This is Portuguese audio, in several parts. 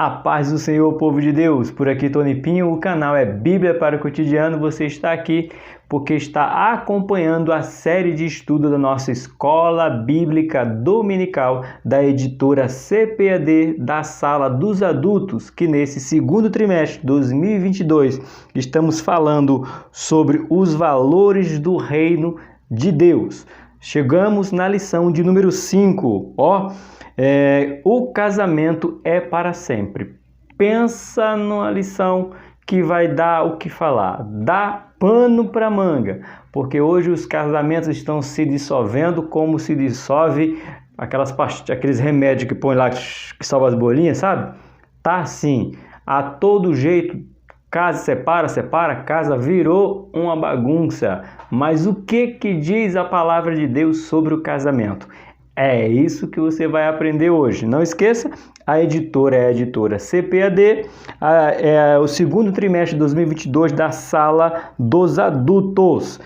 A paz do Senhor, povo de Deus. Por aqui, Tony Pinho, o canal é Bíblia para o Cotidiano. Você está aqui porque está acompanhando a série de estudo da nossa Escola Bíblica Dominical da editora CPAD da Sala dos Adultos, que nesse segundo trimestre de 2022 estamos falando sobre os valores do reino de Deus. Chegamos na lição de número 5, o casamento é para sempre. Pensa numa lição que vai dar o que falar, dá pano para manga, porque hoje os casamentos estão se dissolvendo como se dissolve aqueles remédios que põe lá que salva as bolinhas, sabe? Tá assim, a todo jeito, casa separa, casa virou uma bagunça. Mas o que diz a palavra de Deus sobre o casamento? É isso que você vai aprender hoje. Não esqueça, a editora é a editora CPAD, é o segundo trimestre de 2022 da Sala dos Adultos.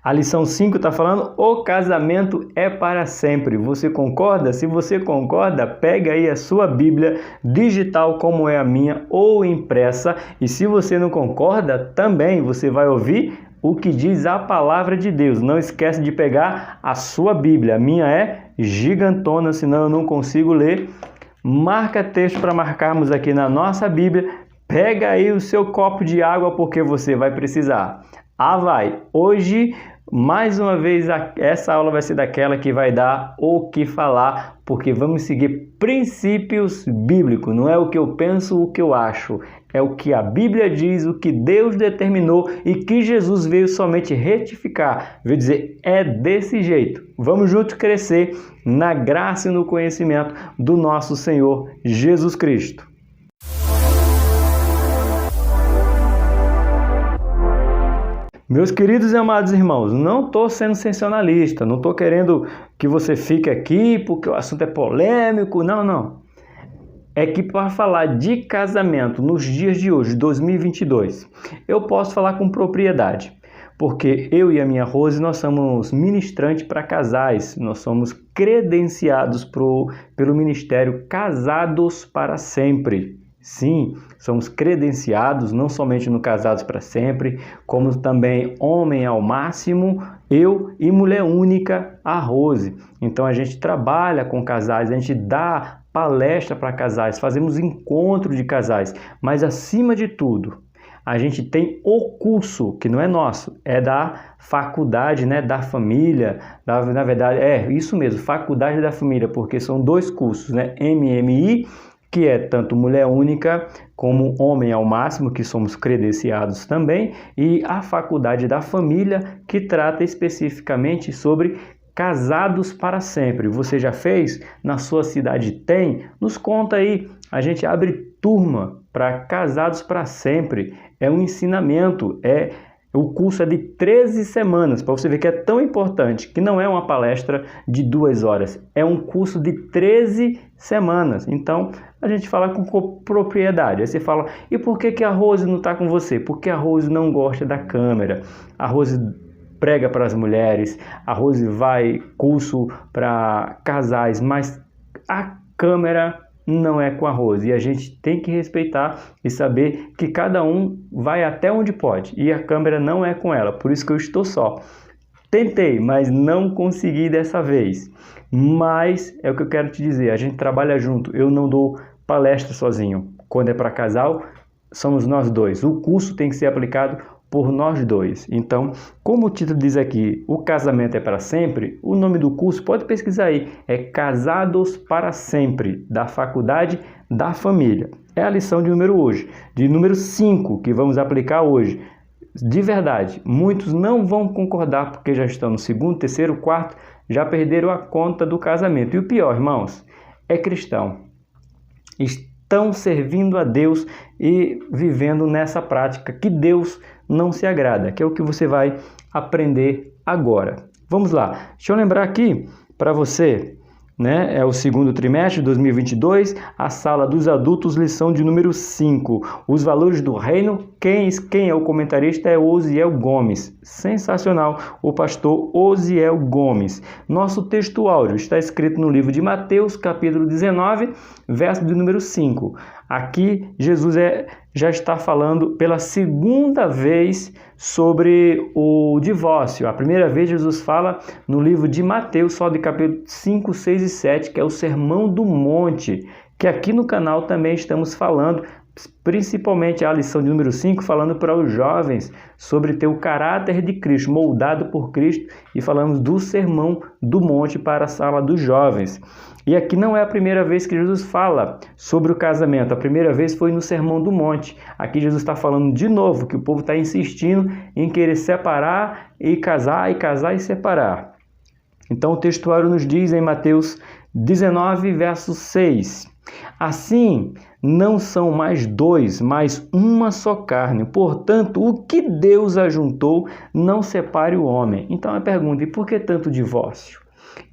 A lição 5 está falando, o casamento é para sempre. Você concorda? Se você concorda, pega aí a sua Bíblia digital, como é a minha, ou impressa. E se você não concorda, também você vai ouvir o que diz a palavra de Deus. Não esquece de pegar a sua Bíblia. A minha é gigantona, senão eu não consigo ler. Marca texto para marcarmos aqui na nossa Bíblia. Pega aí o seu copo de água, porque você vai precisar. Vai! Hoje, mais uma vez, essa aula vai ser daquela que vai dar o que falar, porque vamos seguir princípios bíblicos. Não é o que eu penso, o que eu acho. É o que a Bíblia diz, o que Deus determinou e que Jesus veio somente retificar. Veio dizer, é desse jeito. Vamos juntos crescer na graça e no conhecimento do nosso Senhor Jesus Cristo. Meus queridos e amados irmãos, não estou sendo sensacionalista, não estou querendo que você fique aqui porque o assunto é polêmico, não. É que para falar de casamento nos dias de hoje, 2022, eu posso falar com propriedade, porque eu e a minha Rose, nós somos ministrantes para casais, nós somos credenciados pelo Ministério Casados para Sempre. Sim, somos credenciados não somente no Casados para Sempre, como também Homem ao Máximo, eu e Mulher Única, a Rose. Então a gente trabalha com casais, a gente dá palestra para casais, fazemos encontro de casais, mas acima de tudo, a gente tem o curso, que não é nosso, é da faculdade, da família, na verdade, isso mesmo, faculdade da família, porque são dois cursos, MMI, que é tanto Mulher Única como Homem ao Máximo, que somos credenciados também, e a Faculdade da Família, que trata especificamente sobre Casados para Sempre. Você já fez? Na sua cidade tem? Nos conta aí. A gente abre turma para Casados para Sempre. É um ensinamento, o curso é de 13 semanas, para você ver que é tão importante, que não é uma palestra de 2 horas, é um curso de 13 semanas. Então, a gente fala com propriedade. Aí você fala, e por que a Rose não está com você? Porque a Rose não gosta da câmera. A Rose prega para as mulheres, a Rose vai curso para casais, mas a câmera não é com a Rose. E a gente tem que respeitar e saber que cada um vai até onde pode. E a câmera não é com ela, por isso que eu estou só. Tentei, mas não consegui dessa vez. Mas é o que eu quero te dizer, a gente trabalha junto, eu não dou palestra sozinho. Quando é para casal, somos nós dois. O curso tem que ser aplicado por nós dois. Então, como o título diz aqui, o casamento é para sempre, o nome do curso, pode pesquisar aí, é Casados para Sempre, da Faculdade da Família. É a lição de número 5, que vamos aplicar hoje. De verdade, muitos não vão concordar porque já estão no segundo, terceiro, quarto, já perderam a conta do casamento. E o pior, irmãos, é cristão. Estão servindo a Deus e vivendo nessa prática que Deus não se agrada, que é o que você vai aprender agora. Vamos lá, deixa eu lembrar aqui para você, É o segundo trimestre de 2022, a Sala dos Adultos, lição de número 5. Os valores do reino, quem é o comentarista é Osiel Gomes. Sensacional, o pastor Osiel Gomes. Nosso texto áudio está escrito no livro de Mateus, capítulo 19, verso de número 5. Aqui Jesus já está falando pela segunda vez sobre o divórcio. A primeira vez Jesus fala no livro de Mateus, só de capítulo 5, 6 e 7, que é o Sermão do Monte, que aqui no canal também estamos falando, principalmente a lição de número 5, falando para os jovens sobre ter o caráter de Cristo, moldado por Cristo, e falamos do Sermão do Monte para a sala dos jovens. E aqui não é a primeira vez que Jesus fala sobre o casamento, a primeira vez foi no Sermão do Monte. Aqui Jesus está falando de novo que o povo está insistindo em querer separar e casar e separar. Então o textuário nos diz em Mateus 19, verso 6: assim, não são mais dois, mas uma só carne. Portanto, o que Deus ajuntou, não separe o homem. Então a pergunta, e por que tanto divórcio?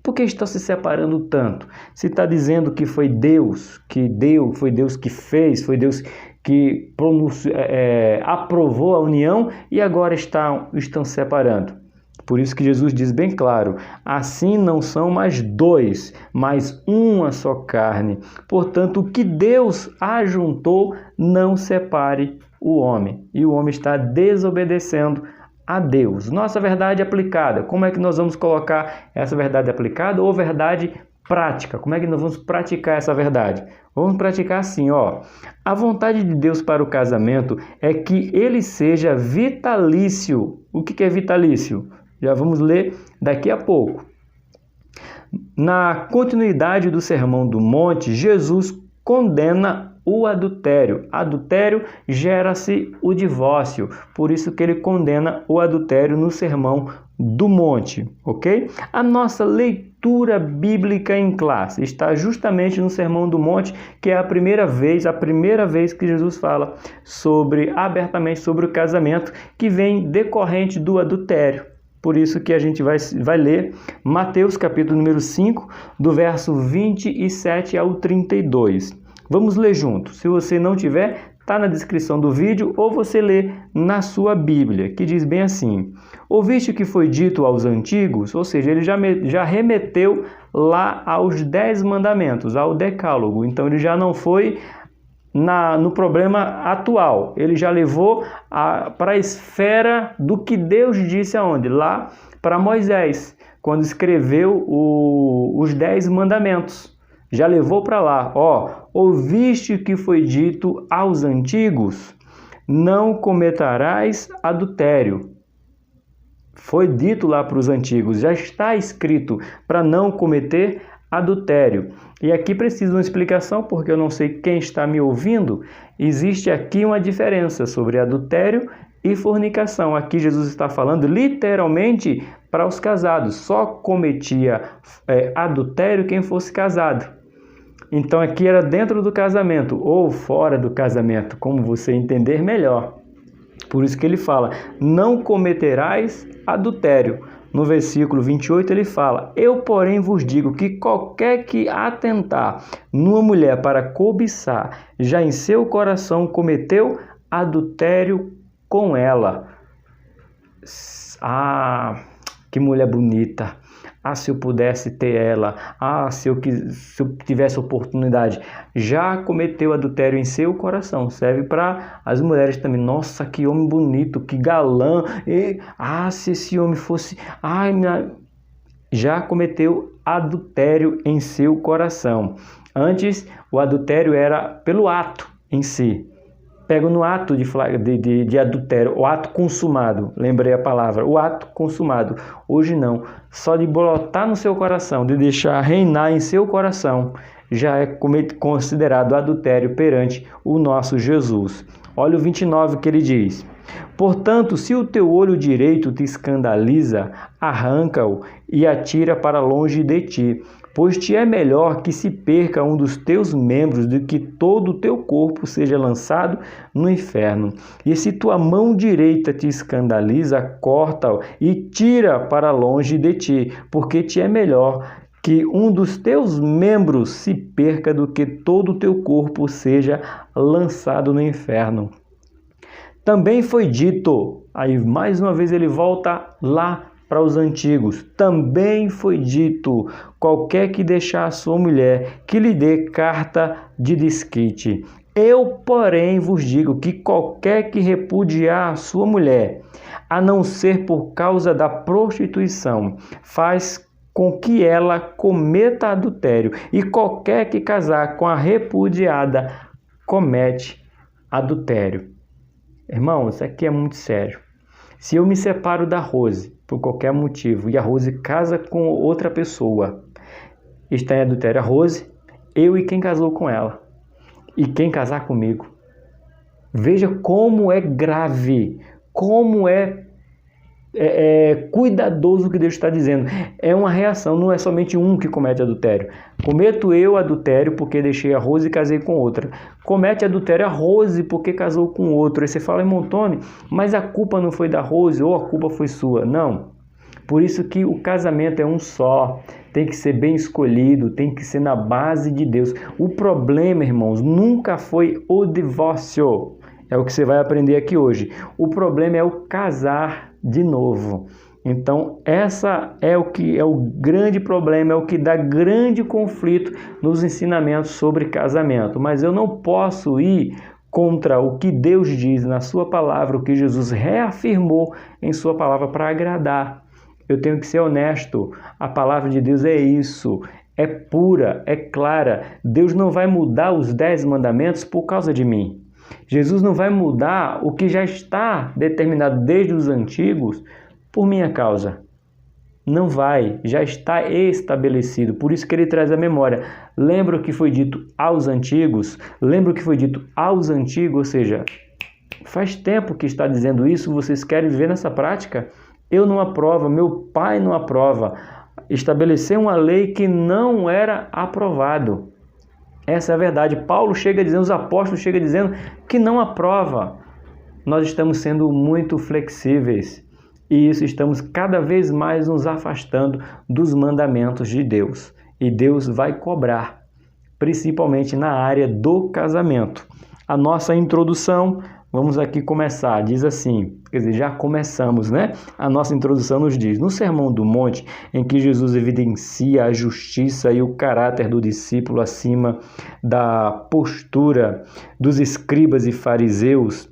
Por que está se separando tanto? Se está dizendo que foi Deus que deu, foi Deus que fez, foi Deus que aprovou a união e agora estão separando. Por isso que Jesus diz bem claro, assim não são mais dois, mas uma só carne. Portanto, o que Deus ajuntou, não separe o homem. E o homem está desobedecendo a Deus. Nossa verdade aplicada, como é que nós vamos colocar essa verdade aplicada ou verdade prática? Como é que nós vamos praticar essa verdade? Vamos praticar assim, ó. A vontade de Deus para o casamento é que ele seja vitalício. O que é vitalício? Já vamos ler daqui a pouco. Na continuidade do Sermão do Monte, Jesus condena o adultério. Adultério gera-se o divórcio. Por isso que ele condena o adultério no Sermão do Monte, ok? A nossa leitura bíblica em classe está justamente no Sermão do Monte, que é a primeira vez que Jesus fala abertamente sobre o casamento, que vem decorrente do adultério. Por isso que a gente vai ler Mateus capítulo número 5, do verso 27 ao 32. Vamos ler juntos. Se você não tiver, está na descrição do vídeo ou você lê na sua Bíblia, que diz bem assim: ouviste o que foi dito aos antigos? Ou seja, ele já remeteu lá aos 10 mandamentos, ao decálogo. Então ele já não foi no problema atual, ele já levou para a esfera do que Deus disse aonde? Lá para Moisés, quando escreveu os 10 mandamentos. Já levou para lá, ouviste o que foi dito aos antigos? Não cometerás adultério. Foi dito lá para os antigos, já está escrito para não cometer adultério. E aqui precisa uma explicação, porque eu não sei quem está me ouvindo. Existe aqui uma diferença sobre adultério e fornicação. Aqui Jesus está falando literalmente para os casados. Só cometia adultério quem fosse casado. Então aqui era dentro do casamento ou fora do casamento, como você entender melhor. Por isso que ele fala, não cometerás adultério. No versículo 28 ele fala, eu porém vos digo que qualquer que atentar numa mulher para cobiçar, já em seu coração cometeu adultério com ela. Ah, que mulher bonita! Ah, se eu pudesse ter ela. Ah, se eu tivesse oportunidade. Já cometeu adultério em seu coração. Serve para as mulheres também. Nossa, que homem bonito, que galã. Se esse homem fosse... Já cometeu adultério em seu coração. Antes, o adultério era pelo ato em si. Pego no ato de adultério, o ato consumado, lembrei a palavra, o ato consumado. Hoje não, só de botar no seu coração, de deixar reinar em seu coração, já é considerado adultério perante o nosso Jesus. Olha o 29 que ele diz, portanto, se o teu olho direito te escandaliza, arranca-o e atira para longe de ti. Pois te é melhor que se perca um dos teus membros do que todo o teu corpo seja lançado no inferno. E se tua mão direita te escandaliza, corta-o e tira para longe de ti, porque te é melhor que um dos teus membros se perca do que todo o teu corpo seja lançado no inferno. Também foi dito, aí mais uma vez ele volta lá para os antigos, também foi dito, qualquer que deixar a sua mulher, que lhe dê carta de desquite. Eu, porém, vos digo que qualquer que repudiar a sua mulher, a não ser por causa da prostituição, faz com que ela cometa adultério, e qualquer que casar com a repudiada comete adultério. Irmão, isso aqui é muito sério. Se eu me separo da Rose por qualquer motivo e a Rose casa com outra pessoa, está em adultério a Rose, eu e quem casou com ela, e quem casar comigo. Veja como é grave, como é cuidadoso o que Deus está dizendo. É uma reação, não é somente um que comete adultério. Cometo eu adultério porque deixei a Rose e casei com outra. Comete adultério a Rose porque casou com outro. Aí você fala, irmão Tony, mas a culpa não foi da Rose ou a culpa foi sua? Não. Por isso que o casamento é um só. Tem que ser bem escolhido, tem que ser na base de Deus. O problema, irmãos, nunca foi o divórcio. É o que você vai aprender aqui hoje. O problema é o casar de novo. Então, essa é o que é o grande problema, é o que dá grande conflito nos ensinamentos sobre casamento. Mas eu não posso ir contra o que Deus diz na sua palavra, o que Jesus reafirmou em sua palavra para agradar. Eu tenho que ser honesto. A palavra de Deus é isso. É pura, é clara. Deus não vai mudar os 10 mandamentos por causa de mim. Jesus não vai mudar o que já está determinado desde os antigos por minha causa. Não vai, já está estabelecido. Por isso que ele traz a memória. Lembra o que foi dito aos antigos? Lembra o que foi dito aos antigos? Ou seja, faz tempo que está dizendo isso, vocês querem viver nessa prática? Eu não aprovo, meu pai não aprova. Estabelecer uma lei que não era aprovado. Essa é a verdade. Paulo chega dizendo, os apóstolos chegam dizendo que não aprova. Nós estamos sendo muito flexíveis e isso estamos cada vez mais nos afastando dos mandamentos de Deus. E Deus vai cobrar, principalmente na área do casamento. A nossa introdução, vamos aqui começar, diz assim, quer dizer, já começamos, né? A nossa introdução nos diz, no Sermão do Monte, em que Jesus evidencia a justiça e o caráter do discípulo acima da postura dos escribas e fariseus,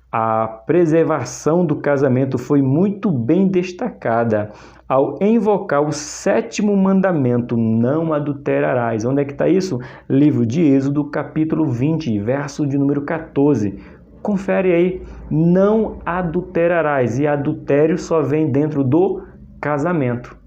a preservação do casamento foi muito bem destacada ao invocar o 7º mandamento, não adulterarás. Onde é que está isso? Livro de Êxodo, capítulo 20, verso de número 14. Confere aí, não adulterarás, e adultério só vem dentro do casamento.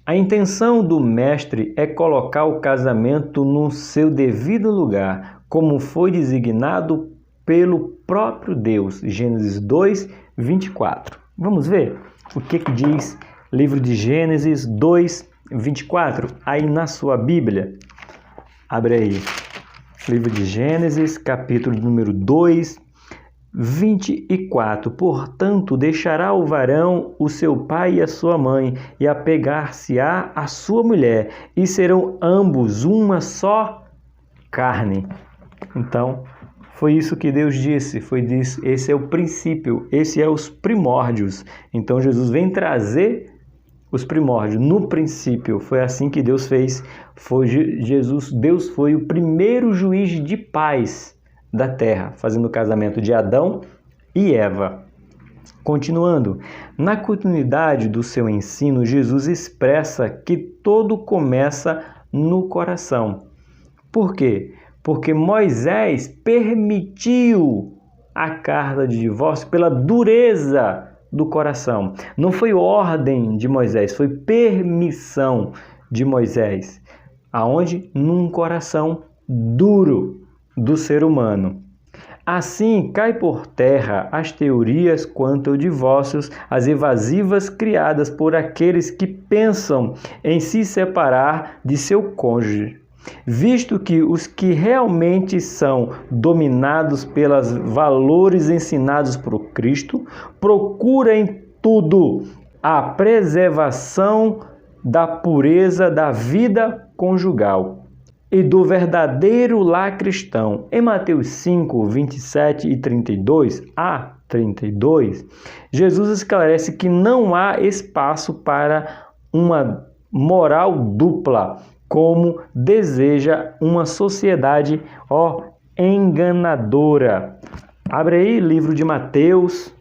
A intenção do mestre é colocar o casamento no seu devido lugar, como foi designado pelo próprio Deus. Gênesis 2, 24. Vamos ver o que diz livro de Gênesis 2, 24, aí na sua Bíblia. Abre aí. Livro de Gênesis, capítulo número 2, 24. Portanto, deixará o varão o seu pai e a sua mãe, e apegar-se-á à sua mulher, e serão ambos uma só carne. Então, foi isso que Deus disse, esse é o princípio, esse é os primórdios. Então, Jesus vem trazer os primórdios. No princípio, foi assim que Deus fez. Deus foi o primeiro juiz de paz da terra, fazendo o casamento de Adão e Eva. Continuando, na continuidade do seu ensino, Jesus expressa que tudo começa no coração. Por quê? Porque Moisés permitiu a carta de divórcio pela dureza do coração. Não foi ordem de Moisés, foi permissão de Moisés. Aonde? Num coração duro do ser humano. Assim, cai por terra as teorias quanto ao divórcio, as evasivas criadas por aqueles que pensam em se separar de seu cônjuge, visto que os que realmente são dominados pelos valores ensinados por Cristo procuram em tudo a preservação da pureza da vida conjugal e do verdadeiro lar cristão. Em Mateus 5, 27 e 32 a 32, Jesus esclarece que não há espaço para uma moral dupla, como deseja uma sociedade enganadora. Abre aí, livro de Mateus.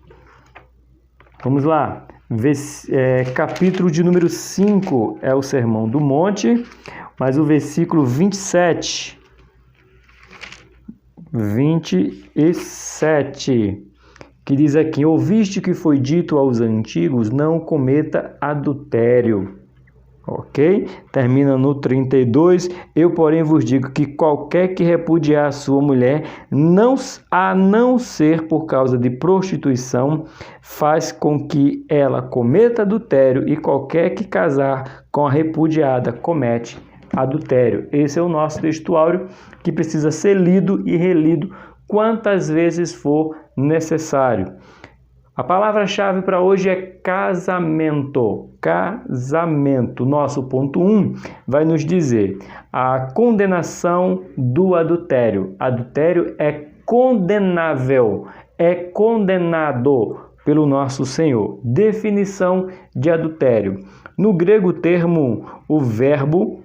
Vamos lá. Capítulo de número 5 é o Sermão do Monte, mas o versículo 27, que diz aqui: ouviste que foi dito aos antigos, não cometa adultério. Ok? Termina no 32. Eu, porém, vos digo que qualquer que repudiar a sua mulher, a não ser por causa de prostituição, faz com que ela cometa adultério, e qualquer que casar com a repudiada comete adultério. Esse é o nosso textuário, que precisa ser lido e relido quantas vezes for necessário. A palavra-chave para hoje é casamento. Casamento. Nosso ponto 1 vai nos dizer a condenação do adultério. Adultério é condenável, é condenado pelo nosso Senhor. Definição de adultério. No grego termo, o verbo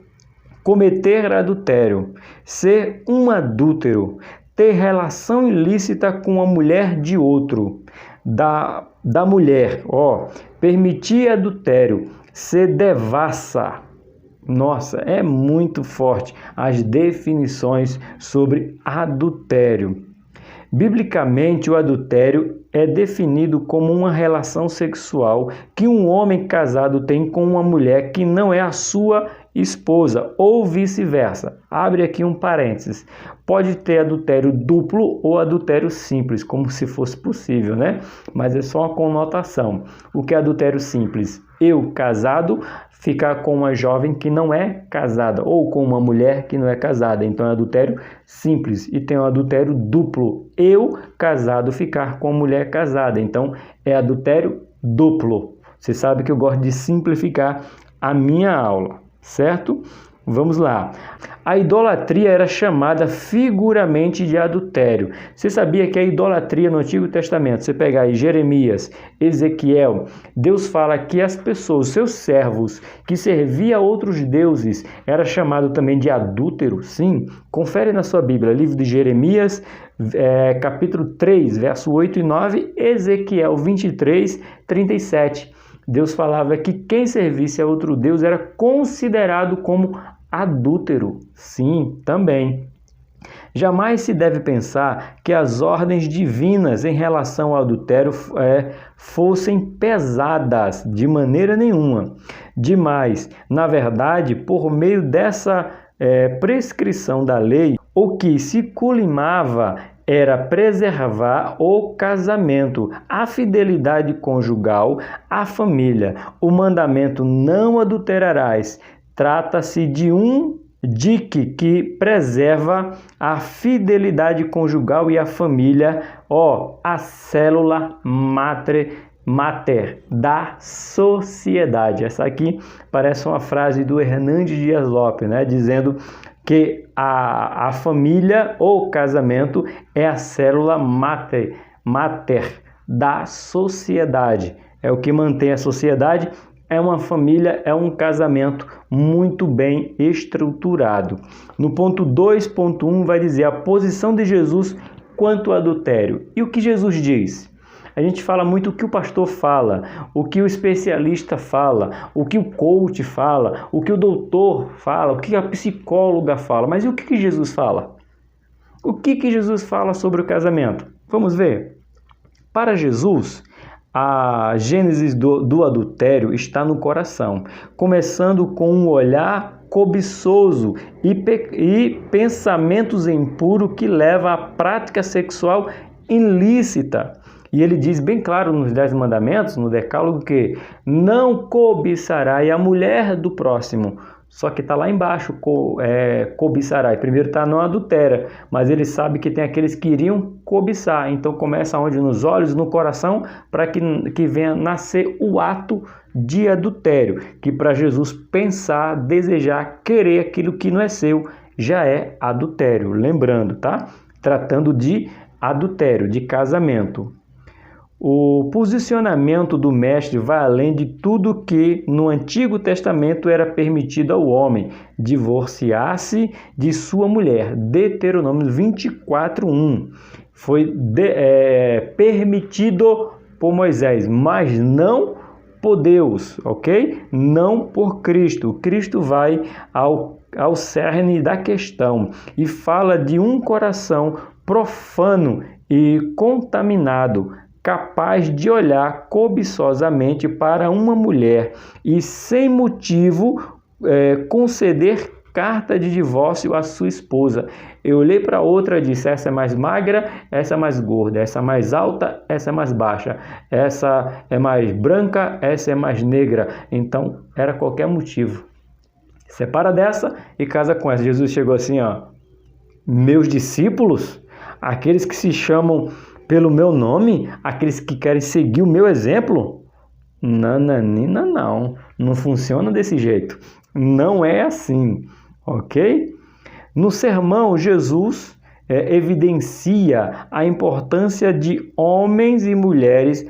cometer adultério, ser um adúltero, ter relação ilícita com a mulher de outro, da mulher, permitir adultério, ser devassa. Nossa, é muito forte as definições sobre adultério. Biblicamente, o adultério é definido como uma relação sexual que um homem casado tem com uma mulher que não é a sua esposa, ou vice-versa. Abre aqui um parênteses. Pode ter adultério duplo ou adultério simples, como se fosse possível, né? Mas é só uma conotação. O que é adultério simples? Eu, casado, ficar com uma jovem que não é casada, ou com uma mulher que não é casada. Então é adultério simples. E tem o adultério duplo. Eu, casado, ficar com uma mulher casada. Então é adultério duplo. Você sabe que eu gosto de simplificar a minha aula, certo? Vamos lá. A idolatria era chamada figuramente de adultério. Você sabia que a idolatria no Antigo Testamento, você pegar aí Jeremias, Ezequiel, Deus fala que as pessoas, seus servos, que serviam a outros deuses, era chamado também de adúltero? Sim. Confere na sua Bíblia, livro de Jeremias, capítulo 3, verso 8 e 9, Ezequiel 23, 37. Deus falava que quem servisse a outro Deus era considerado como adúltero. Sim, também. Jamais se deve pensar que as ordens divinas em relação ao adultério fossem pesadas, de maneira nenhuma. Demais, na verdade, por meio dessa prescrição da lei, o que se culimava era preservar o casamento, a fidelidade conjugal, a família. O mandamento não adulterarás trata-se de um dique que preserva a fidelidade conjugal e a família, a célula mater da sociedade. Essa aqui parece uma frase do Hernandes Dias Lopes, né, dizendo que a família ou casamento é a célula mater da sociedade. É o que mantém a sociedade, é uma família, é um casamento muito bem estruturado. No ponto 2.1 vai dizer a posição de Jesus quanto ao adultério. E o que Jesus diz? A gente fala muito o que o pastor fala, o que o especialista fala, o que o coach fala, o que o doutor fala, o que a psicóloga fala. Mas e o que Jesus fala? O que Jesus fala sobre o casamento? Vamos ver. Para Jesus, a gênese do adultério está no coração, começando com um olhar cobiçoso e pensamentos impuros que levam à prática sexual ilícita. E ele diz bem claro nos 10 mandamentos, no decálogo, que não cobiçará a mulher do próximo. Só que está lá embaixo, cobiçará. Primeiro está não adultera, mas ele sabe que tem aqueles que iriam cobiçar. Então começa onde? Nos olhos, no coração, para que venha nascer o ato de adultério. Que para Jesus pensar, desejar, querer aquilo que não é seu, já é adultério. Lembrando, tá? Tratando de adultério, de casamento. O posicionamento do mestre vai além de tudo que no Antigo Testamento era permitido ao homem, divorciar-se de sua mulher. Deuteronômio 24:1. Foi permitido por Moisés, mas não por Deus, ok? Não por Cristo. Cristo vai ao cerne da questão e fala de um coração profano e contaminado, capaz de olhar cobiçosamente para uma mulher e, sem motivo, conceder carta de divórcio à sua esposa. Eu olhei para outra e disse: essa é mais magra, essa é mais gorda, essa é mais alta, essa é mais baixa, essa é mais branca, essa é mais negra. Então, era qualquer motivo. Separa dessa e casa com essa. Jesus chegou assim, ó: meus discípulos, aqueles que se chamam pelo meu nome, aqueles que querem seguir o meu exemplo? Nananina, não funciona desse jeito. Não é assim, ok? No sermão, Jesus evidencia a importância de homens e mulheres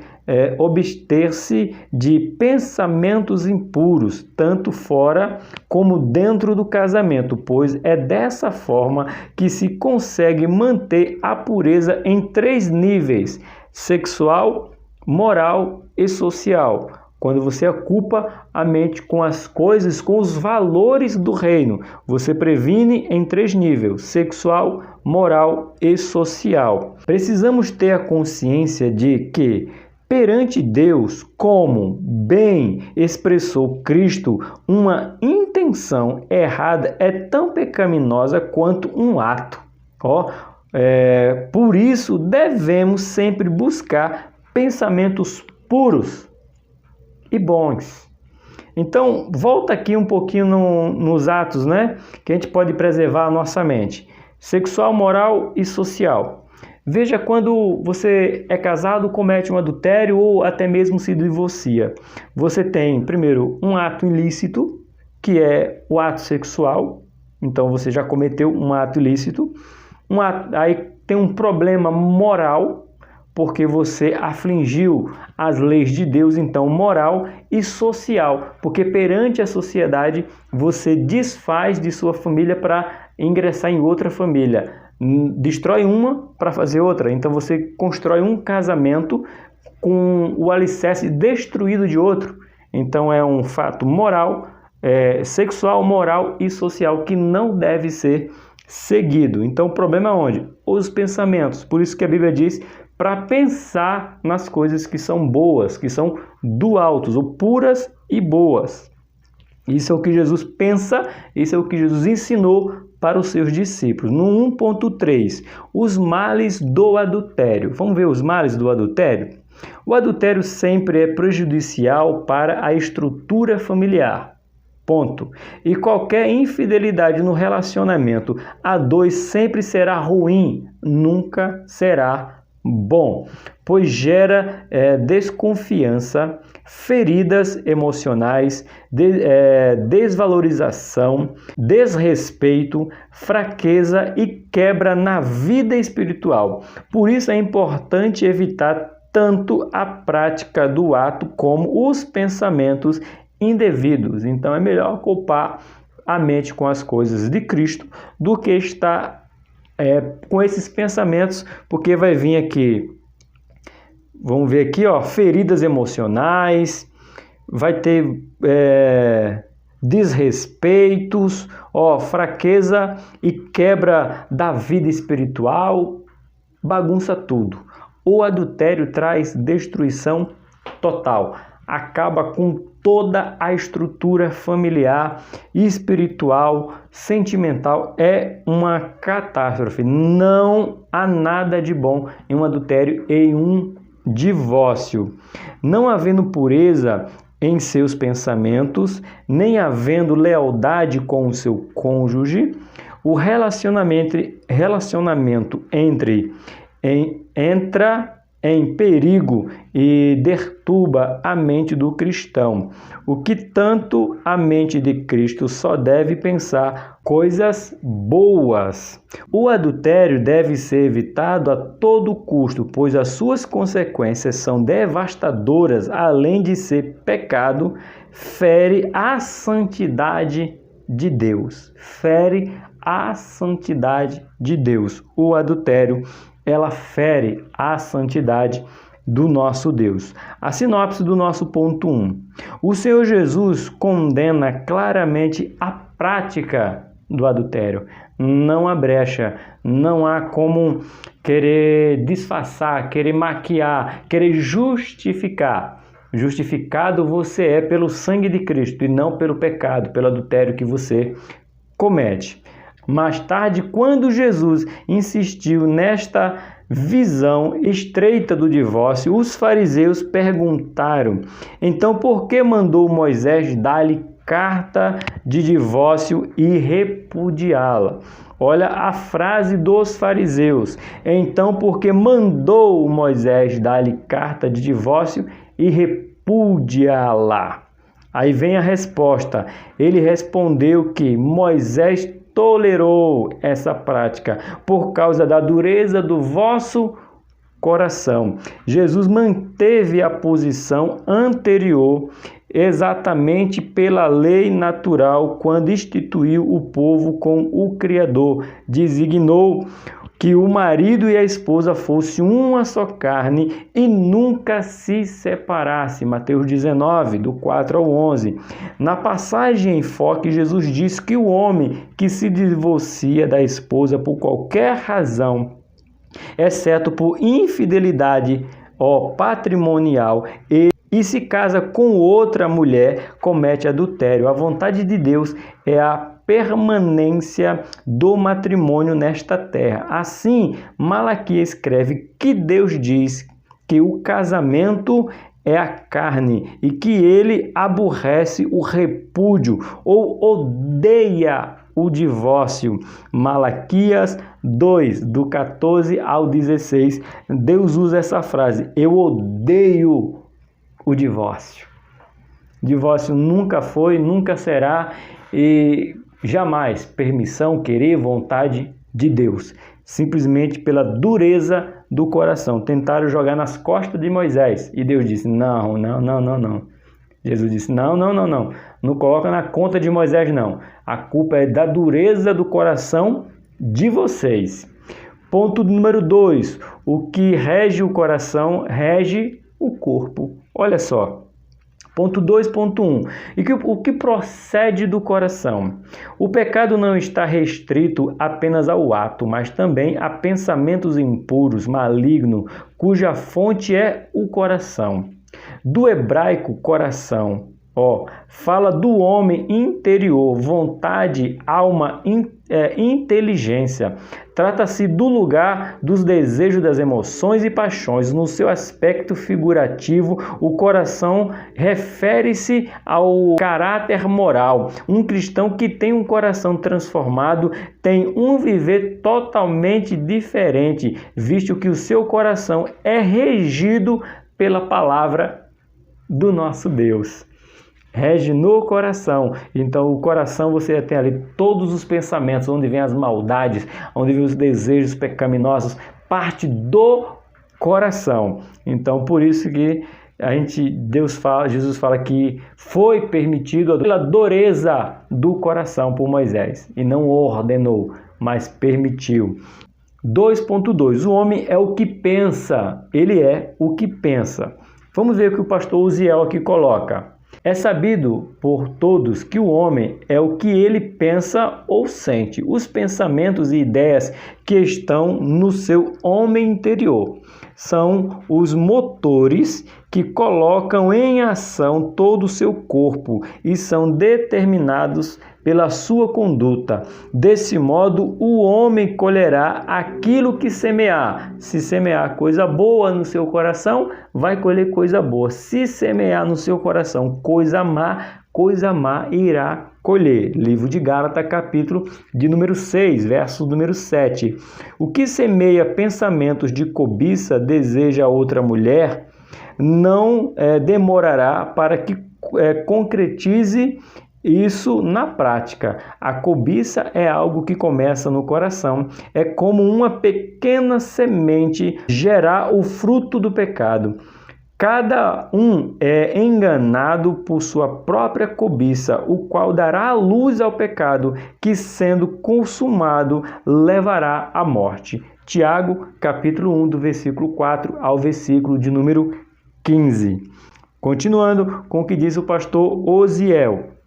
abster-se de pensamentos impuros, tanto fora como dentro do casamento, pois é dessa forma que se consegue manter a pureza em 3 níveis: sexual, moral e social. Quando você ocupa a mente com as coisas, com os valores do reino, você previne em 3 níveis: sexual, moral e social. Precisamos ter a consciência de que, perante Deus, como bem expressou Cristo, uma intenção errada é tão pecaminosa quanto um ato. Por isso, devemos sempre buscar pensamentos puros e bons. Então, volta aqui um pouquinho nos atos, né? Que a gente pode preservar a nossa mente: sexual, moral e social. Veja, quando você é casado, comete um adultério ou até mesmo se divorcia. Você tem, primeiro, um ato ilícito, que é o ato sexual. Então, você já cometeu um ato ilícito. Aí tem um problema moral, porque você afligiu as leis de Deus, então moral e social, porque perante a sociedade você desfaz de sua família para ingressar em outra família, destrói uma para fazer outra, então você constrói um casamento com o alicerce destruído de outro. Então é um fato moral, sexual, moral e social que não deve ser seguido. Então o problema é onde? Os pensamentos. Por isso que a Bíblia diz para pensar nas coisas que são boas, que são do alto, ou puras e boas. Isso é o que Jesus pensa, isso é o que Jesus ensinou para os seus discípulos. No 1.3, os males do adultério. Vamos ver os males do adultério? O adultério sempre é prejudicial para a estrutura familiar. Ponto. E qualquer infidelidade no relacionamento a 2 sempre será ruim, nunca será bom, pois gera desconfiança, feridas emocionais, desvalorização, desrespeito, fraqueza e quebra na vida espiritual. Por isso é importante evitar tanto a prática do ato como os pensamentos indevidos. Então é melhor ocupar a mente com as coisas de Cristo do que estar com esses pensamentos, porque vai vir aqui, vamos ver aqui, feridas emocionais, vai ter desrespeitos, fraqueza e quebra da vida espiritual, bagunça tudo. O adultério traz destruição total, acaba com toda a estrutura familiar, espiritual, sentimental. É uma catástrofe. Não há nada de bom em um adultério e em um divórcio. Não havendo pureza em seus pensamentos, nem havendo lealdade com o seu cônjuge, o relacionamento entra em perigo e perturba a mente do cristão. O que tanto a mente de Cristo só deve pensar coisas boas. O adultério deve ser evitado a todo custo, pois as suas consequências são devastadoras, além de ser pecado, fere a santidade de Deus. Fere a santidade de Deus. O adultério, ela fere a santidade do nosso Deus. A sinopse do nosso ponto 1. O Senhor Jesus condena claramente a prática do adultério. Não há brecha, não há como querer disfarçar, querer maquiar, querer justificar. Justificado você é pelo sangue de Cristo e não pelo pecado, pelo adultério que você comete. Mais tarde, quando Jesus insistiu nesta visão estreita do divórcio, os fariseus perguntaram: então por que mandou Moisés dar-lhe carta de divórcio e repudiá-la? Olha a frase dos fariseus. Então por que mandou Moisés dar-lhe carta de divórcio e repudiá-la? Aí vem a resposta. Ele respondeu que Moisés tolerou essa prática por causa da dureza do vosso coração. Jesus manteve a posição anterior exatamente pela lei natural quando instituiu o povo com o Criador. Designou que o marido e a esposa fossem uma só carne e nunca se separasse. Mateus 19, do 4 ao 11. Na passagem em foque, Jesus diz que o homem que se divorcia da esposa por qualquer razão, exceto por infidelidade patrimonial, e se casa com outra mulher, comete adultério. A vontade de Deus é a permanência do matrimônio nesta terra. Assim, Malaquias escreve que Deus diz que o casamento é a carne e que ele aborrece o repúdio ou odeia o divórcio. Malaquias 2, do 14 ao 16, Deus usa essa frase: eu odeio o divórcio. Divórcio nunca foi, nunca será e jamais permissão, querer, vontade de Deus. Simplesmente pela dureza do coração. Tentaram jogar nas costas de Moisés e Deus disse: não. Jesus disse: não. Não coloca na conta de Moisés, não. A culpa é da dureza do coração de vocês. Ponto número 2. O que rege o coração, rege o corpo. Olha só. Ponto 2.1. O que procede do coração? O pecado não está restrito apenas ao ato, mas também a pensamentos impuros, malignos, cuja fonte é o coração. Do hebraico coração, fala do homem interior, vontade, alma, inteligência. Trata-se do lugar dos desejos, das emoções e paixões. No seu aspecto figurativo, o coração refere-se ao caráter moral. Um cristão que tem um coração transformado tem um viver totalmente diferente, visto que o seu coração é regido pela palavra do nosso Deus. Rege no coração. Então o coração você tem ali todos os pensamentos, onde vem as maldades, onde vem os desejos pecaminosos, parte do coração. Então por isso que Jesus fala que foi permitido pela dureza do coração por Moisés, e não ordenou, mas permitiu. 2.2. O homem é o que pensa, ele é o que pensa. Vamos ver o que o pastor Uziel aqui coloca. É sabido por todos que o homem é o que ele pensa ou sente. Os pensamentos e ideias que estão no seu homem interior são os motores que colocam em ação todo o seu corpo e são determinados pela sua conduta. Desse modo, o homem colherá aquilo que semear. Se semear coisa boa no seu coração, vai colher coisa boa. Se semear no seu coração coisa má irá colher. Livro de Gálatas, capítulo de número 6, verso número 7. O que semeia pensamentos de cobiça, deseja outra mulher, não demorará para que concretize isso na prática. A cobiça é algo que começa no coração. É como uma pequena semente gerar o fruto do pecado. Cada um é enganado por sua própria cobiça, o qual dará luz ao pecado, que sendo consumado levará à morte. Tiago, capítulo 1, do versículo 4 ao versículo de número 15. Continuando com o que diz o pastor Osiel.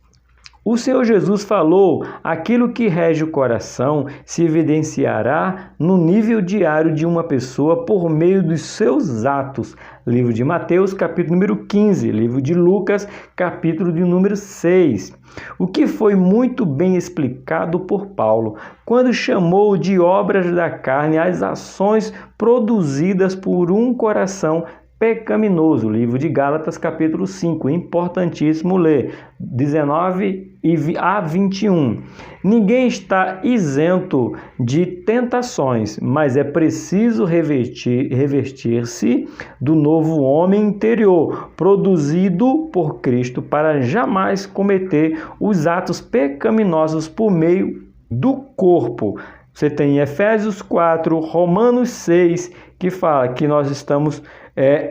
O Senhor Jesus falou: aquilo que rege o coração se evidenciará no nível diário de uma pessoa por meio dos seus atos. Livro de Mateus, capítulo número 15. Livro de Lucas, capítulo de número 6. O que foi muito bem explicado por Paulo, quando chamou de obras da carne as ações produzidas por um coração pecaminoso. Livro de Gálatas, capítulo 5, importantíssimo ler, 19 a 21. Ninguém está isento de tentações, mas é preciso revestir-se do novo homem interior, produzido por Cristo, para jamais cometer os atos pecaminosos por meio do corpo. Você tem Efésios 4, Romanos 6, que fala que nós estamos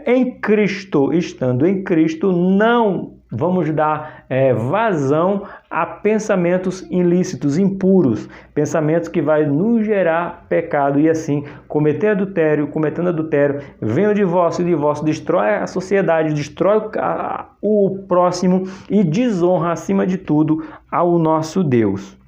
em Cristo. Estando em Cristo, não vamos dar vazão a pensamentos ilícitos, impuros, pensamentos que vai nos gerar pecado e assim cometendo adultério, vem o divórcio destrói a sociedade, destrói o próximo e desonra, acima de tudo, ao nosso Deus.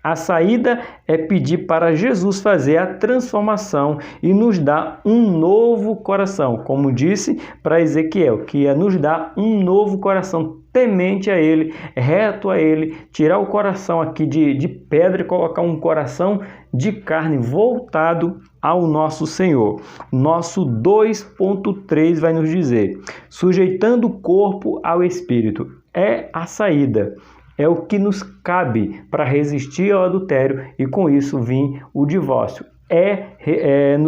A saída é pedir para Jesus fazer a transformação e nos dar um novo coração, como disse para Ezequiel, que é nos dar um novo coração temente a Ele, reto a Ele, tirar o coração aqui de pedra e colocar um coração de carne voltado ao nosso Senhor. Nosso 2.3 vai nos dizer: sujeitando o corpo ao espírito, é a saída. É o que nos cabe para resistir ao adultério e com isso vir o divórcio.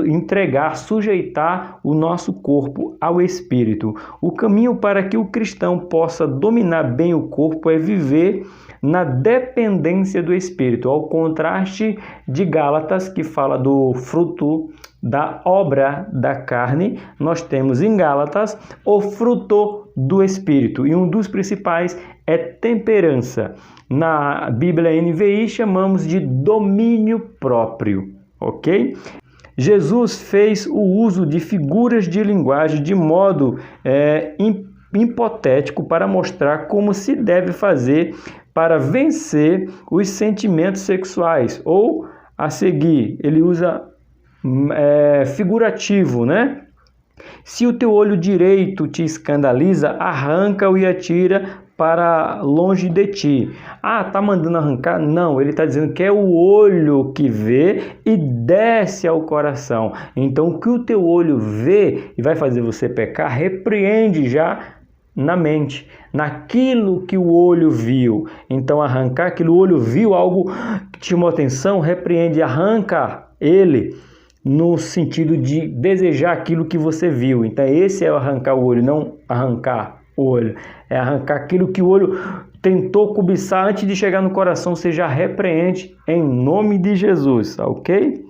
Entregar, sujeitar o nosso corpo ao Espírito. O caminho para que o cristão possa dominar bem o corpo é viver na dependência do Espírito. Ao contraste de Gálatas, que fala do fruto da obra da carne, nós temos em Gálatas o fruto do Espírito. E um dos principais é temperança. Na Bíblia NVI chamamos de domínio próprio. Ok? Jesus fez o uso de figuras de linguagem de modo hipotético para mostrar como se deve fazer para vencer os sentimentos sexuais. Ou, a seguir, ele usa figurativo, né? Se o teu olho direito te escandaliza, arranca-o e atira para longe de ti. Ah, tá mandando arrancar? Não, ele está dizendo que é o olho que vê e desce ao coração. Então, o que o teu olho vê e vai fazer você pecar, repreende já na mente, naquilo que o olho viu. Então, arrancar, aquilo o olho viu, algo que te chamou atenção, repreende, arranca ele, no sentido de desejar aquilo que você viu. Então, esse é o arrancar o olho, não arrancar o olho. É arrancar aquilo que o olho tentou cobiçar antes de chegar no coração, você já repreende em nome de Jesus, ok?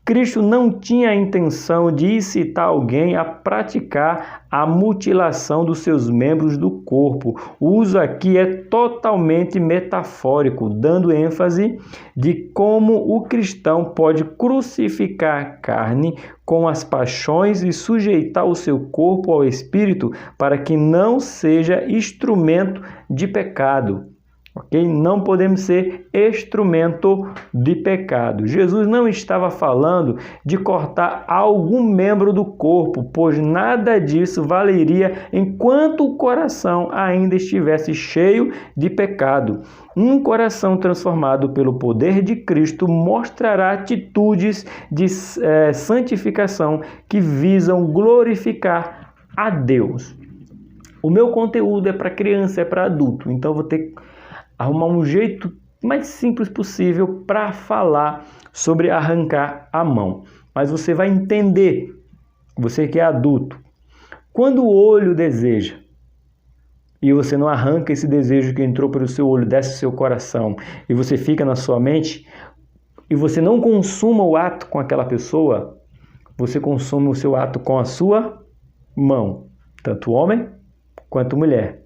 Cristo não tinha a intenção de incitar alguém a praticar a mutilação dos seus membros do corpo. O uso aqui é totalmente metafórico, dando ênfase de como o cristão pode crucificar a carne com as paixões e sujeitar o seu corpo ao espírito para que não seja instrumento de pecado. Okay? Não podemos ser instrumento de pecado. Jesus não estava falando de cortar algum membro do corpo, pois nada disso valeria enquanto o coração ainda estivesse cheio de pecado. Um coração transformado pelo poder de Cristo mostrará atitudes de santificação que visam glorificar a Deus. O meu conteúdo é para criança, é para adulto, então vou ter arrumar um jeito mais simples possível para falar sobre arrancar a mão. Mas você vai entender, você que é adulto, quando o olho deseja e você não arranca esse desejo que entrou pelo seu olho, desce o seu coração e você fica na sua mente e você não consuma o ato com aquela pessoa, você consome o seu ato com a sua mão, tanto homem quanto mulher.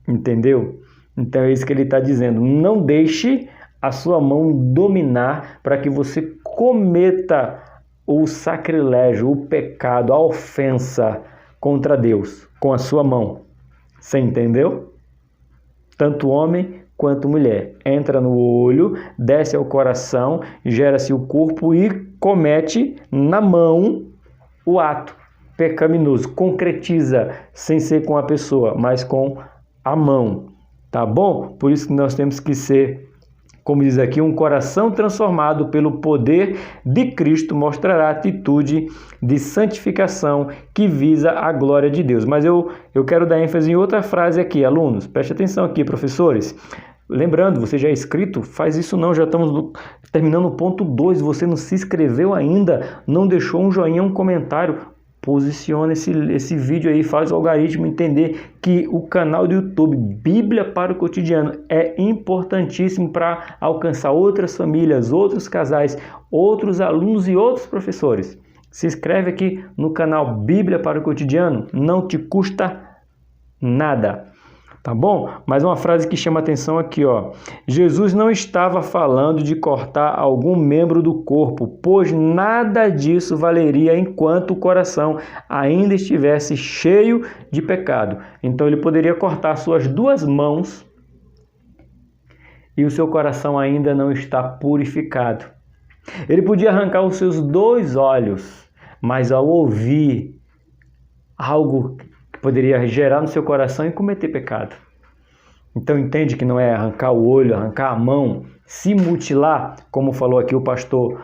Entendeu? Então é isso que ele está dizendo. Não deixe a sua mão dominar para que você cometa o sacrilégio, o pecado, a ofensa contra Deus com a sua mão. Você entendeu? Tanto homem quanto mulher. Entra no olho, desce ao coração, gera-se o corpo e comete na mão o ato pecaminoso. Concretiza, sem ser com a pessoa, mas com a mão. Tá bom? Por isso que nós temos que ser, como diz aqui, um coração transformado pelo poder de Cristo mostrará a atitude de santificação que visa a glória de Deus. Mas eu quero dar ênfase em outra frase aqui, alunos. Preste atenção aqui, professores. Lembrando, você já é inscrito? Faz isso não, já estamos terminando o ponto 2. Você não se inscreveu ainda, não deixou um joinha, um comentário. Posiciona esse vídeo aí, faz o algoritmo entender que o canal do YouTube Bíblia para o Cotidiano é importantíssimo para alcançar outras famílias, outros casais, outros alunos e outros professores. Se inscreve aqui no canal Bíblia para o Cotidiano, não te custa nada. Tá bom? Mais uma frase que chama atenção aqui, ó. Jesus não estava falando de cortar algum membro do corpo, pois nada disso valeria enquanto o coração ainda estivesse cheio de pecado. Então ele poderia cortar suas 2 mãos e o seu coração ainda não está purificado. Ele podia arrancar os seus 2 olhos, mas ao ouvir algo poderia gerar no seu coração e cometer pecado. Então entende que não é arrancar o olho, arrancar a mão, se mutilar, como falou aqui o pastor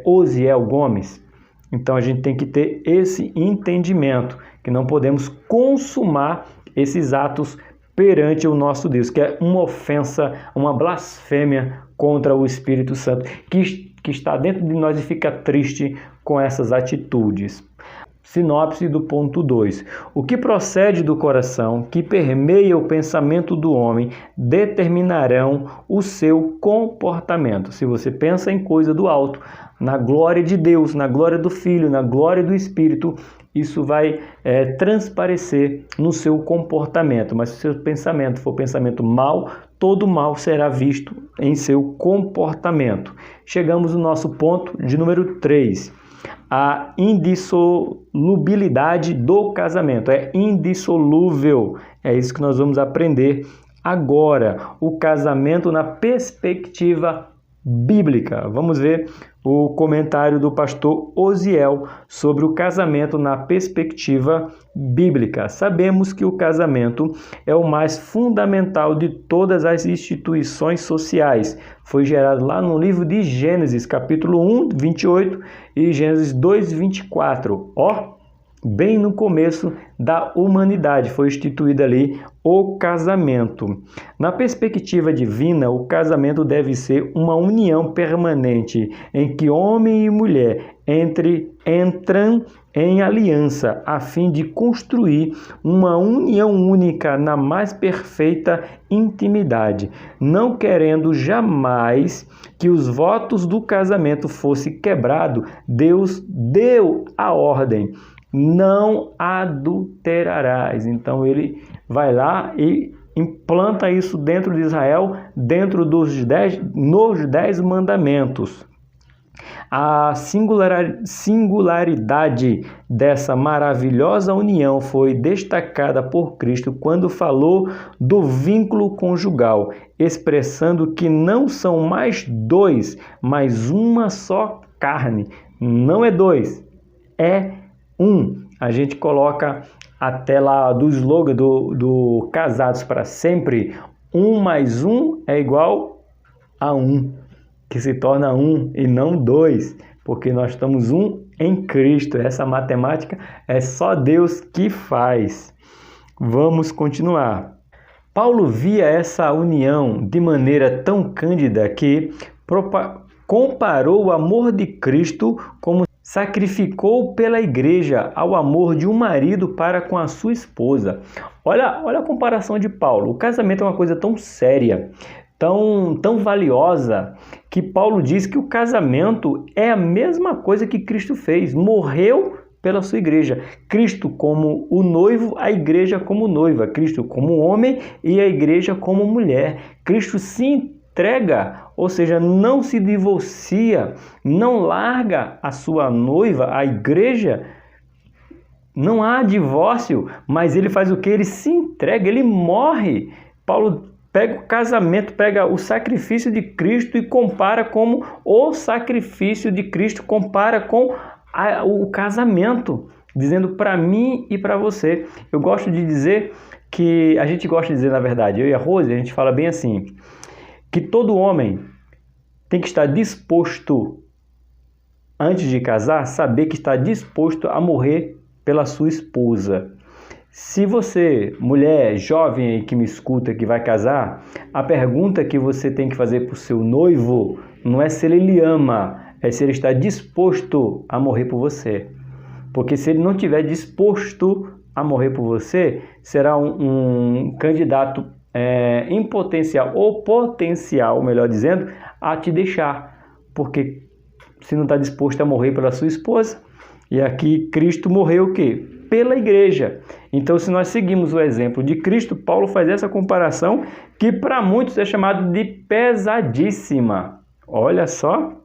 Osiel Gomes. Então a gente tem que ter esse entendimento, que não podemos consumar esses atos perante o nosso Deus, que é uma ofensa, uma blasfêmia contra o Espírito Santo, que está dentro de nós e fica triste com essas atitudes. Sinopse do ponto 2. O que procede do coração, que permeia o pensamento do homem, determinarão o seu comportamento. Se você pensa em coisa do alto, na glória de Deus, na glória do Filho, na glória do Espírito, isso vai transparecer no seu comportamento. Mas se o seu pensamento for pensamento mau, todo mal será visto em seu comportamento. Chegamos no nosso ponto de número 3. A indissolubilidade do casamento. É indissolúvel. É isso que nós vamos aprender agora. O casamento na perspectiva bíblica. Vamos ver o comentário do pastor Osiel sobre o casamento na perspectiva bíblica. Sabemos que o casamento é o mais fundamental de todas as instituições sociais. Foi gerado lá no livro de Gênesis, capítulo 1, 28 e Gênesis 2, 24. Bem no começo da humanidade foi instituído ali o casamento. Na perspectiva divina, o casamento deve ser uma união permanente em que homem e mulher entram em aliança a fim de construir uma união única na mais perfeita intimidade, não querendo jamais que os votos do casamento fossem quebrados. Deus deu a ordem: não adulterarás. Então ele vai lá e implanta isso dentro de Israel, dentro nos 10 mandamentos. A singularidade dessa maravilhosa união foi destacada por Cristo quando falou do vínculo conjugal, expressando que não são mais 2, mas uma só carne. Não é 2, é 1. A gente coloca a tela do slogan do Casados para Sempre: 1 mais 1 é igual a 1, que se torna 1 e não 2, porque nós estamos 1 em Cristo. Essa matemática é só Deus que faz. Vamos continuar. Paulo via essa união de maneira tão cândida que comparou o amor de Cristo como sacrificou pela igreja ao amor de um marido para com a sua esposa. Olha a comparação de Paulo. O casamento é uma coisa tão séria, tão valiosa, que Paulo diz que o casamento é a mesma coisa que Cristo fez, morreu pela sua igreja. Cristo como o noivo, a igreja como noiva. Cristo como homem e a igreja como mulher. Cristo se entrega, ou seja, não se divorcia, não larga a sua noiva, a igreja. Não há divórcio, mas ele faz o que? Ele se entrega, ele morre. Paulo pega o casamento, pega o sacrifício de Cristo e compara como o sacrifício de Cristo compara com o casamento, dizendo para mim e para você. Eu gosto de dizer que, a gente gosta de dizer, na verdade, eu e a Rose, a gente fala bem assim, que todo homem tem que estar disposto, antes de casar, saber que está disposto a morrer pela sua esposa. Se você, mulher jovem aí que me escuta, que vai casar, a pergunta que você tem que fazer para o seu noivo não é se ele lhe ama, é se ele está disposto a morrer por você. Porque se ele não estiver disposto a morrer por você, será um candidato em potencial, ou potencial, melhor dizendo, a te deixar. Porque se não está disposto a morrer pela sua esposa, e aqui Cristo morreu o quê? Pela igreja. Então, se nós seguimos o exemplo de Cristo, Paulo faz essa comparação que para muitos é chamado de pesadíssima. Olha só.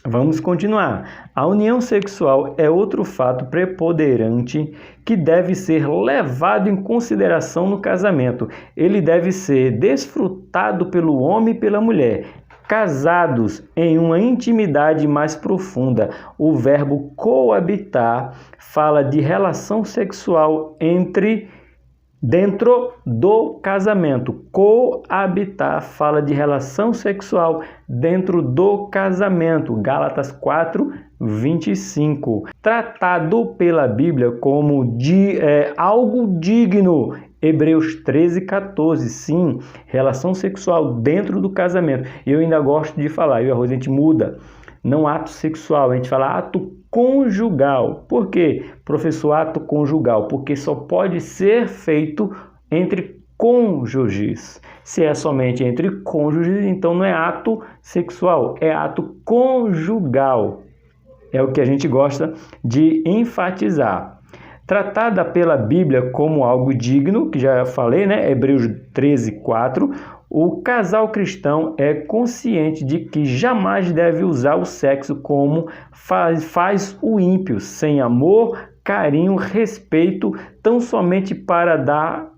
Vamos continuar. A união sexual é outro fato preponderante que deve ser levado em consideração no casamento. Ele deve ser desfrutado pelo homem e pela mulher, casados em uma intimidade mais profunda. O verbo coabitar fala de relação sexual dentro do casamento. Coabitar fala de relação sexual dentro do casamento. Gálatas 4:25. Tratado pela Bíblia como algo digno. Hebreus 13:14. Sim, relação sexual dentro do casamento. E eu ainda gosto de falar, eu e a Rose, a gente muda. Não ato sexual, a gente fala ato conjugal. Por quê, professor, ato conjugal? Porque só pode ser feito entre cônjuges. Se é somente entre cônjuges, então não é ato sexual, é ato conjugal. É o que a gente gosta de enfatizar. Tratada pela Bíblia como algo digno, que já falei, né? Hebreus 13:4. O casal cristão é consciente de que jamais deve usar o sexo como faz o ímpio, sem amor, carinho, respeito, tão somente para dar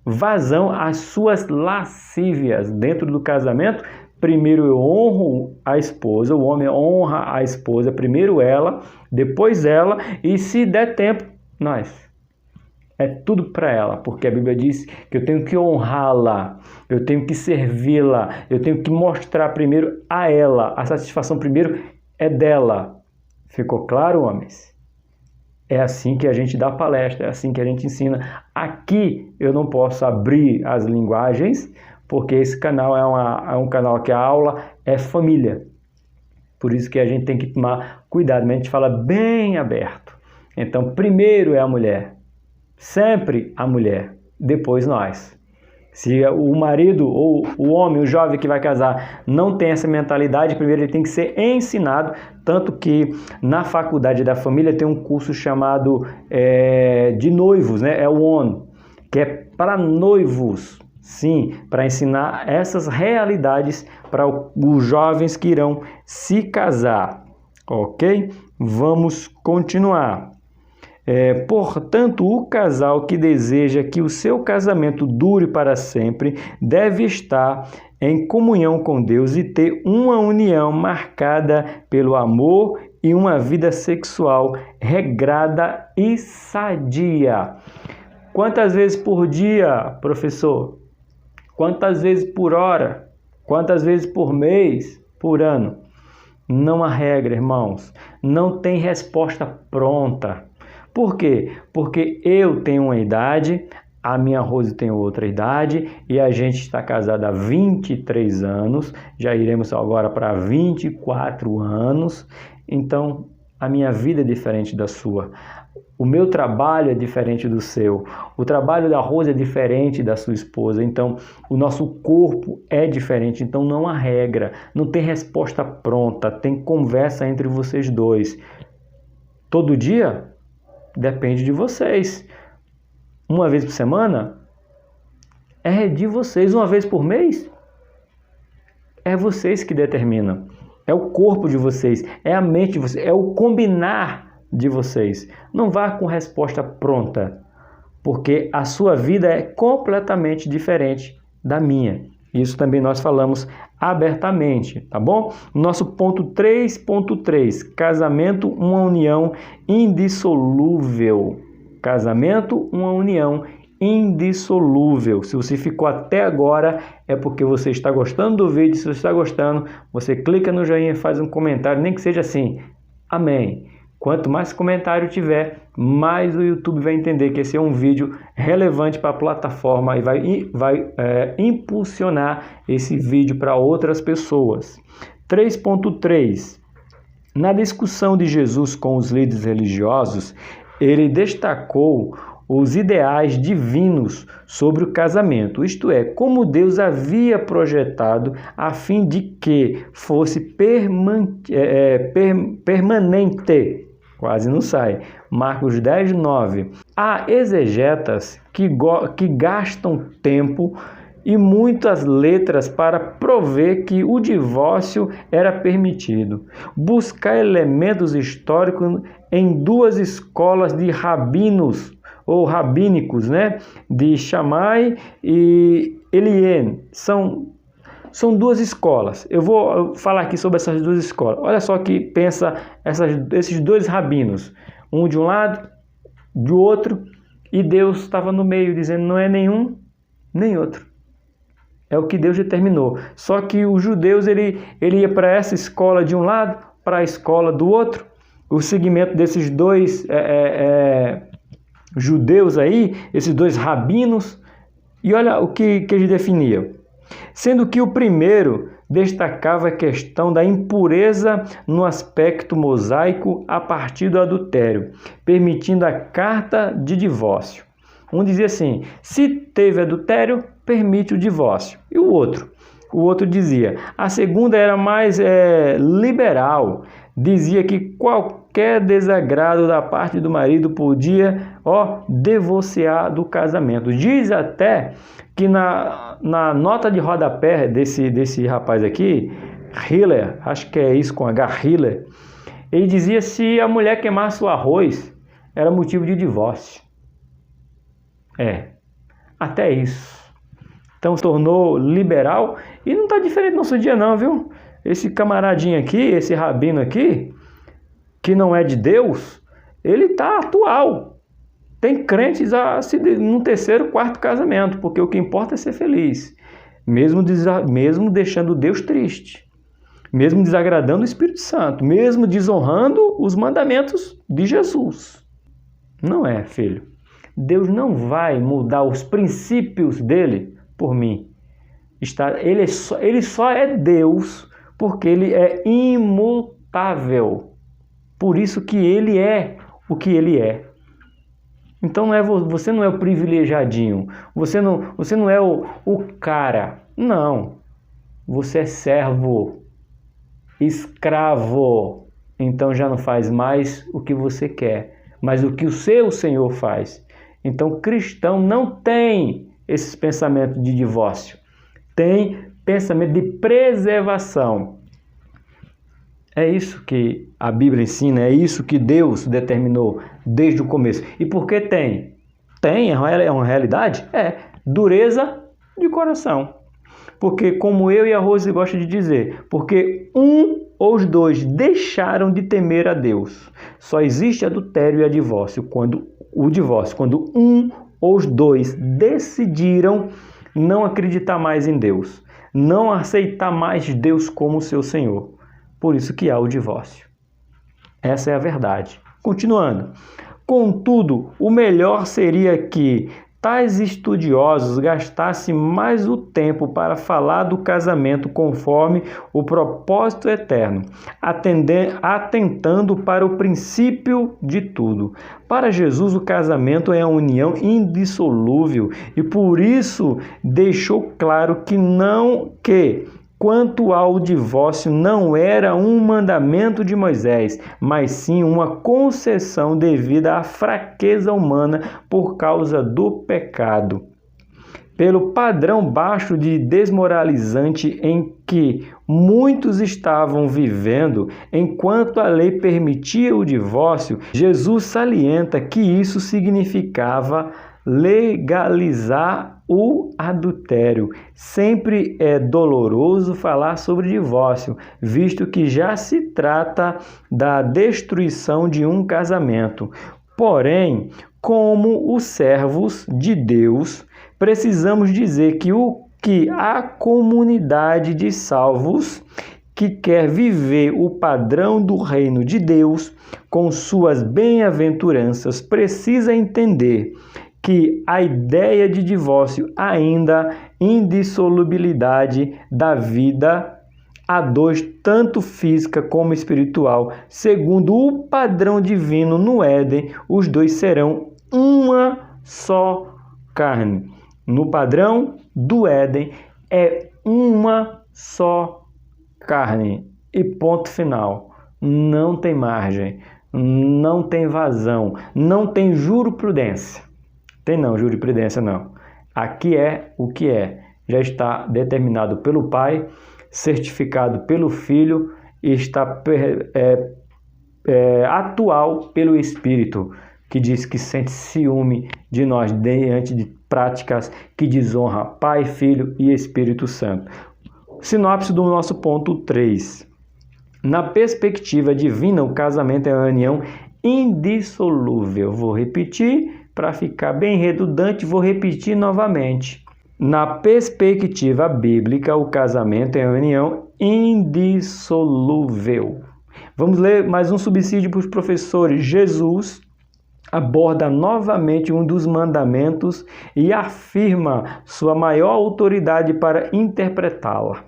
vazão às suas lascívias. Dentro do casamento, primeiro eu honro a esposa, o homem honra a esposa, primeiro ela, depois ela, e se der tempo, nós. É tudo para ela, porque a Bíblia diz que eu tenho que honrá-la, eu tenho que servi-la, eu tenho que mostrar primeiro a ela, a satisfação primeiro é dela. Ficou claro, homens? É assim que a gente dá palestra, é assim que a gente ensina. Aqui eu não posso abrir as linguagens, porque esse canal é um canal que a aula é família. Por isso que a gente tem que tomar cuidado, mas a gente fala bem aberto. Então, primeiro é a mulher. Sempre a mulher, depois nós. Se o marido ou o homem, o jovem que vai casar, não tem essa mentalidade, primeiro ele tem que ser ensinado, tanto que na faculdade da família tem um curso chamado de noivos, né? É o ONU, que é para noivos, sim, para ensinar essas realidades para os jovens que irão se casar, ok? Vamos continuar. Portanto, o casal que deseja que o seu casamento dure para sempre deve estar em comunhão com Deus e ter uma união marcada pelo amor e uma vida sexual regrada e sadia. Quantas vezes por dia, professor? Quantas vezes por hora? Quantas vezes por mês? Por ano? Não há regra, irmãos. Não tem resposta pronta. Por quê? Porque eu tenho uma idade, A minha Rose tem outra idade e a gente está casado há 23 anos, já iremos agora para 24 anos, então a minha vida é diferente da sua. O meu trabalho é diferente do seu. O trabalho da Rose é diferente da sua esposa. Então, o nosso corpo é diferente. Então, não há regra. Não tem resposta pronta. Tem conversa entre vocês dois. Todo dia? Depende de vocês. Uma vez por semana? É de vocês. Uma vez por mês? É vocês que determinam. É o corpo de vocês. É a mente de vocês. É o combinar de vocês. Não vá com resposta pronta, porque a sua vida é completamente diferente da minha. Isso também nós falamos abertamente, tá bom? Nosso ponto 3.3, casamento, uma união indissolúvel. Casamento, uma união indissolúvel. Se você ficou até agora, é porque você está gostando do vídeo. Se você está gostando, você clica no joinha e faz um comentário, nem que seja assim, amém. Quanto mais comentário tiver, mais o YouTube vai entender que esse é um vídeo relevante para a plataforma e vai impulsionar esse vídeo para outras pessoas. 3.3. Na discussão de Jesus com os líderes religiosos, ele destacou os ideais divinos sobre o casamento, isto é, como Deus havia projetado a fim de que fosse permanente. Quase não sai. Marcos 10, 9. Há exegetas que gastam tempo e muitas letras para prover que o divórcio era permitido. Buscar elementos históricos em duas escolas de rabinos ou rabínicos, né? De Shammai e Elien. São duas escolas. Eu vou falar aqui sobre essas duas escolas. Olha só que pensa esses dois rabinos. Um de um lado, do outro. E Deus estava no meio, dizendo não é nenhum, nem outro. É o que Deus determinou. Só que os judeus, ele ia para essa escola de um lado, para a escola do outro. O segmento desses dois judeus aí, esses dois rabinos. E olha o que eles definiam. Sendo que o primeiro destacava a questão da impureza no aspecto mosaico a partir do adultério, permitindo a carta de divórcio. Um dizia assim, se teve adultério, permite o divórcio. E o outro dizia, a segunda era mais liberal, dizia que qualquer desagrado da parte do marido podia divorciar do casamento. Diz até que na nota de rodapé desse rapaz aqui, Hiller, acho que é isso com H, Hiller, ele dizia se a mulher queimasse o arroz, era motivo de divórcio. Até isso. Então se tornou liberal e não está diferente no nosso dia não, viu? Esse camaradinho aqui, esse rabino aqui, que não é de Deus, ele está atual. Tem crentes no terceiro, quarto casamento, porque o que importa é ser feliz. Mesmo deixando Deus triste. Mesmo desagradando o Espírito Santo. Mesmo desonrando os mandamentos de Jesus. Não é, filho. Deus não vai mudar os princípios dele por mim. Ele só é Deus porque ele é imutável. Por isso que ele é o que ele é. Então você não é o privilegiadinho, você não é o cara, não. Você é servo, escravo, então já não faz mais o que você quer, mas o que o seu Senhor faz. Então cristão não tem esses pensamentos de divórcio, tem pensamento de preservação. É isso que a Bíblia ensina, é isso que Deus determinou desde o começo. E por que tem? Tem, é uma realidade? Dureza de coração. Porque como eu e a Rose gostam de dizer, porque um ou os dois deixaram de temer a Deus. Só existe adultério e divórcio quando um ou os dois decidiram não acreditar mais em Deus, não aceitar mais Deus como seu Senhor. Por isso que há o divórcio. Essa é a verdade. Continuando. Contudo, o melhor seria que tais estudiosos gastassem mais o tempo para falar do casamento conforme o propósito eterno, atentando para o princípio de tudo. Para Jesus, o casamento é a união indissolúvel e por isso deixou claro que quanto ao divórcio, não era um mandamento de Moisés, mas sim uma concessão devido à fraqueza humana por causa do pecado. Pelo padrão baixo de desmoralizante em que muitos estavam vivendo, enquanto a lei permitia o divórcio, Jesus salienta que isso significava legalizar o adultério. Sempre é doloroso falar sobre divórcio, visto que já se trata da destruição de um casamento. Porém, como os servos de Deus, precisamos dizer que a comunidade de salvos que quer viver o padrão do reino de Deus com suas bem-aventuranças precisa entender que a ideia de divórcio ainda indissolubilidade da vida a dois, tanto física como espiritual, segundo o padrão divino no Éden, os dois serão uma só carne. No padrão do Éden é uma só carne e ponto final. Não tem margem, não tem vazão, não tem jurisprudência. Tem não, jurisprudência não. Aqui é o que é. Já está determinado pelo Pai, certificado pelo Filho e está atual pelo Espírito, que diz que sente ciúme de nós diante de práticas que desonram Pai, Filho e Espírito Santo. Sinopse do nosso ponto 3. Na perspectiva divina, o casamento é uma união indissolúvel. Vou repetir para ficar bem redundante, vou repetir novamente. Na perspectiva bíblica, o casamento é uma união indissolúvel. Vamos ler mais um subsídio para os professores. Jesus aborda novamente um dos mandamentos e afirma sua maior autoridade para interpretá-la.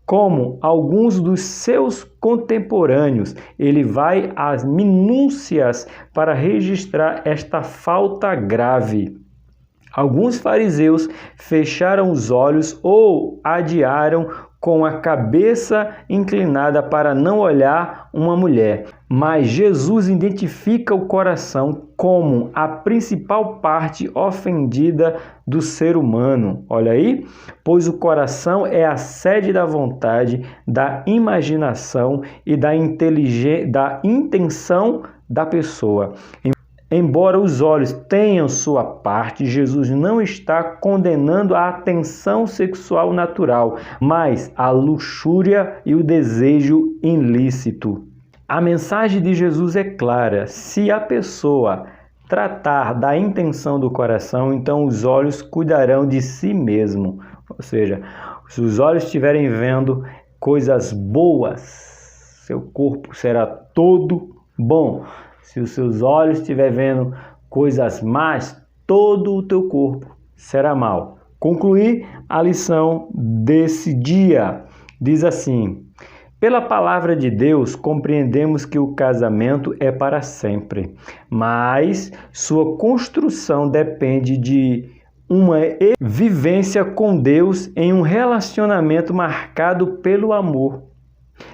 Como alguns dos seus contemporâneos, ele vai às minúcias para registrar esta falta grave. Alguns fariseus fecharam os olhos ou adiaram com a cabeça inclinada para não olhar uma mulher. Mas Jesus identifica o coração como a principal parte ofendida do ser humano. Olha aí, pois o coração é a sede da vontade, da imaginação e da intenção da pessoa. Embora os olhos tenham sua parte, Jesus não está condenando a atenção sexual natural, mas a luxúria e o desejo ilícito. A mensagem de Jesus é clara: se a pessoa tratar da intenção do coração, então os olhos cuidarão de si mesmo. Ou seja, se os olhos estiverem vendo coisas boas, seu corpo será todo bom. Se os seus olhos estiverem vendo coisas más, todo o teu corpo será mal. Concluir a lição desse dia. Diz assim: pela palavra de Deus, compreendemos que o casamento é para sempre, mas sua construção depende de uma vivência com Deus em um relacionamento marcado pelo amor.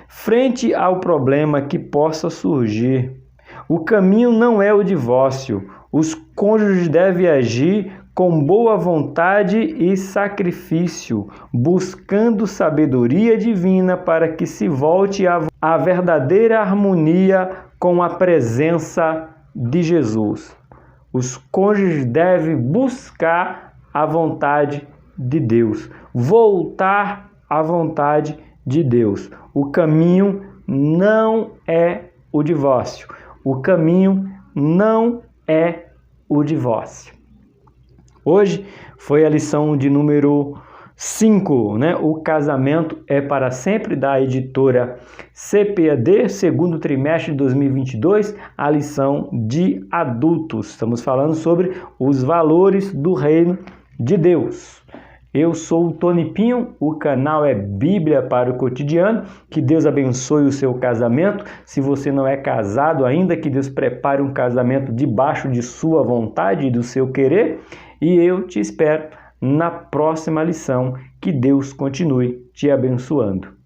Frente ao problema que possa surgir, o caminho não é o divórcio. Os cônjuges devem agir com boa vontade e sacrifício, buscando sabedoria divina para que se volte à verdadeira harmonia com a presença de Jesus. Os cônjuges devem buscar a vontade de Deus, voltar à vontade de Deus. O caminho não é o divórcio. O caminho não é o divórcio. Hoje foi a lição de número 5, né? O casamento é para sempre, da editora CPAD, segundo trimestre de 2022, a lição de adultos. Estamos falando sobre os valores do reino de Deus. Eu sou o Tony Pinho, o canal é Bíblia para o Cotidiano. Que Deus abençoe o seu casamento. Se você não é casado ainda, que Deus prepare um casamento debaixo de sua vontade e do seu querer. E eu te espero na próxima lição. Que Deus continue te abençoando.